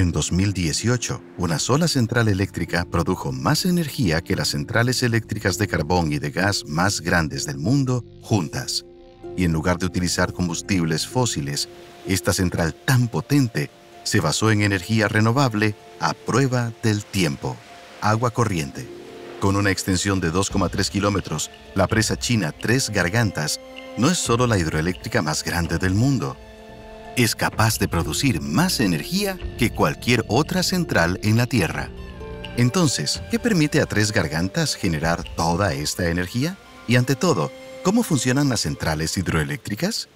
En 2018, una sola central eléctrica produjo más energía que las centrales eléctricas de carbón y de gas más grandes del mundo juntas. Y en lugar de utilizar combustibles fósiles, esta central tan potente se basó en energía renovable a prueba del tiempo, agua corriente. Con una extensión de 2,3 kilómetros, la presa china Tres Gargantas no es solo la hidroeléctrica más grande del mundo. Es capaz de producir más energía que cualquier otra central en la Tierra. Entonces, ¿qué permite a Tres Gargantas generar toda esta energía? Y ante todo, ¿cómo funcionan las centrales hidroeléctricas?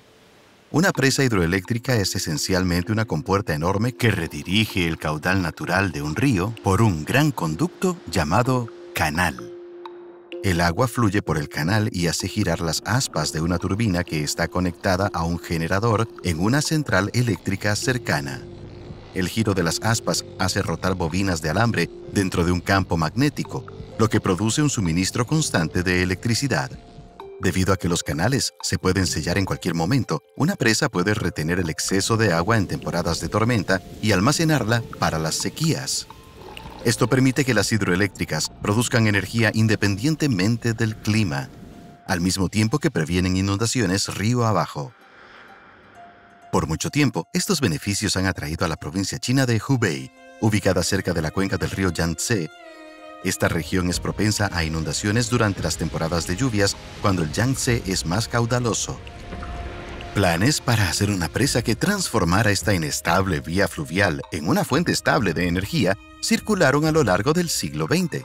Una presa hidroeléctrica es esencialmente una compuerta enorme que redirige el caudal natural de un río por un gran conducto llamado canal. El agua fluye por el canal y hace girar las aspas de una turbina que está conectada a un generador en una central eléctrica cercana. El giro de las aspas hace rotar bobinas de alambre dentro de un campo magnético, lo que produce un suministro constante de electricidad. Debido a que los canales se pueden sellar en cualquier momento, una presa puede retener el exceso de agua en temporadas de tormenta y almacenarla para las sequías. Esto permite que las hidroeléctricas produzcan energía independientemente del clima, al mismo tiempo que previenen inundaciones río abajo. Por mucho tiempo, estos beneficios han atraído a la provincia china de Hubei, ubicada cerca de la cuenca del río Yangtze. Esta región es propensa a inundaciones durante las temporadas de lluvias, cuando el Yangtze es más caudaloso. Planes para hacer una presa que transformara esta inestable vía fluvial en una fuente estable de energía circularon a lo largo del siglo XX.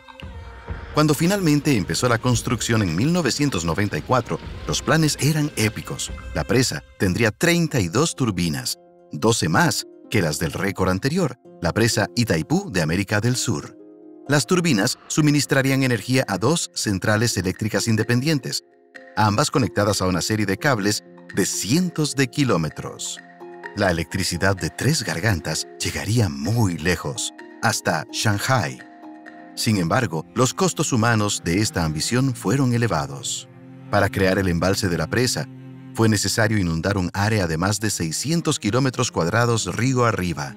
Cuando finalmente empezó la construcción en 1994, los planes eran épicos. La presa tendría 32 turbinas, 12 más que las del récord anterior, la presa Itaipú de América del Sur. Las turbinas suministrarían energía a 2 centrales eléctricas independientes, ambas conectadas a una serie de cables de cientos de kilómetros. La electricidad de Tres Gargantas llegaría muy lejos, hasta Shanghái. Sin embargo, los costos humanos de esta ambición fueron elevados. Para crear el embalse de la presa, fue necesario inundar un área de más de 600 kilómetros cuadrados río arriba.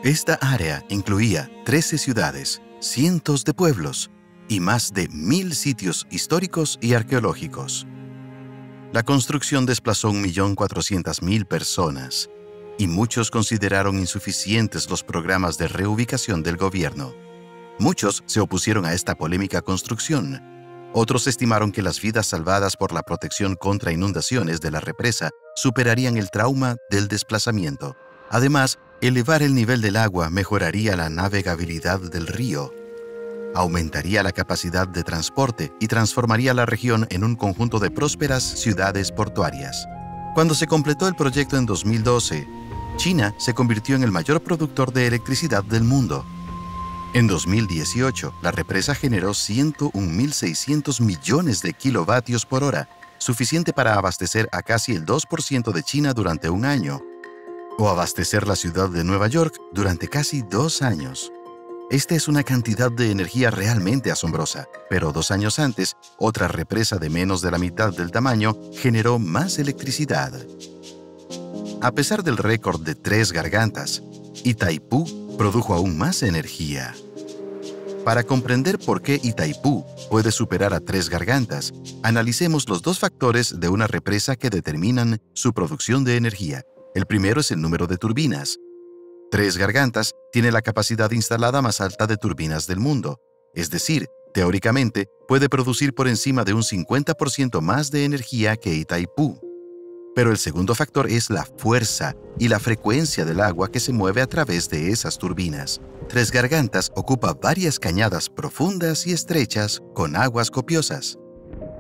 Esta área incluía 13 ciudades, cientos de pueblos y más de 1000 sitios históricos y arqueológicos. La construcción desplazó 1.400.000 personas, y muchos consideraron insuficientes los programas de reubicación del gobierno. Muchos se opusieron a esta polémica construcción. Otros estimaron que las vidas salvadas por la protección contra inundaciones de la represa superarían el trauma del desplazamiento. Además, elevar el nivel del agua mejoraría la navegabilidad del río, aumentaría la capacidad de transporte y transformaría la región en un conjunto de prósperas ciudades portuarias. Cuando se completó el proyecto en 2012, China se convirtió en el mayor productor de electricidad del mundo. En 2018, la represa generó 101.600 millones de kilovatios por hora, suficiente para abastecer a casi el 2% de China durante un año, o abastecer la ciudad de Nueva York durante casi 2 años. Esta es una cantidad de energía realmente asombrosa, pero 2 años antes, otra represa de menos de la mitad del tamaño generó más electricidad. A pesar del récord de Tres Gargantas, Itaipú produjo aún más energía. Para comprender por qué Itaipú puede superar a Tres Gargantas, analicemos los 2 factores de una represa que determinan su producción de energía. El primero es el número de turbinas. Tres Gargantas tiene la capacidad instalada más alta de turbinas del mundo, es decir, teóricamente puede producir por encima de un 50% más de energía que Itaipú. Pero el segundo factor es la fuerza y la frecuencia del agua que se mueve a través de esas turbinas. Tres Gargantas ocupa varias cañadas profundas y estrechas con aguas copiosas.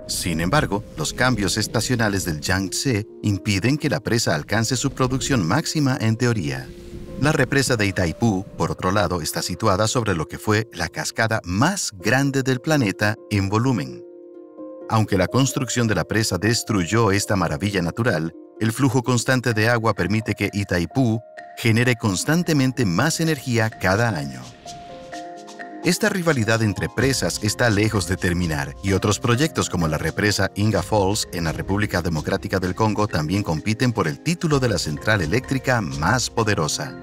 Sin embargo, los cambios estacionales del Yangtze impiden que la presa alcance su producción máxima en teoría. La represa de Itaipú, por otro lado, está situada sobre lo que fue la cascada más grande del planeta en volumen. Aunque la construcción de la presa destruyó esta maravilla natural, el flujo constante de agua permite que Itaipú genere constantemente más energía cada año. Esta rivalidad entre presas está lejos de terminar, y otros proyectos como la represa Inga Falls en la República Democrática del Congo también compiten por el título de la central eléctrica más poderosa.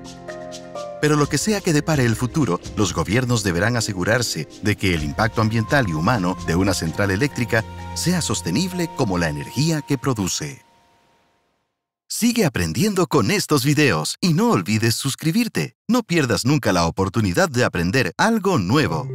Pero lo que sea que depare el futuro, los gobiernos deberán asegurarse de que el impacto ambiental y humano de una central eléctrica sea sostenible como la energía que produce. Sigue aprendiendo con estos videos y no olvides suscribirte. No pierdas nunca la oportunidad de aprender algo nuevo.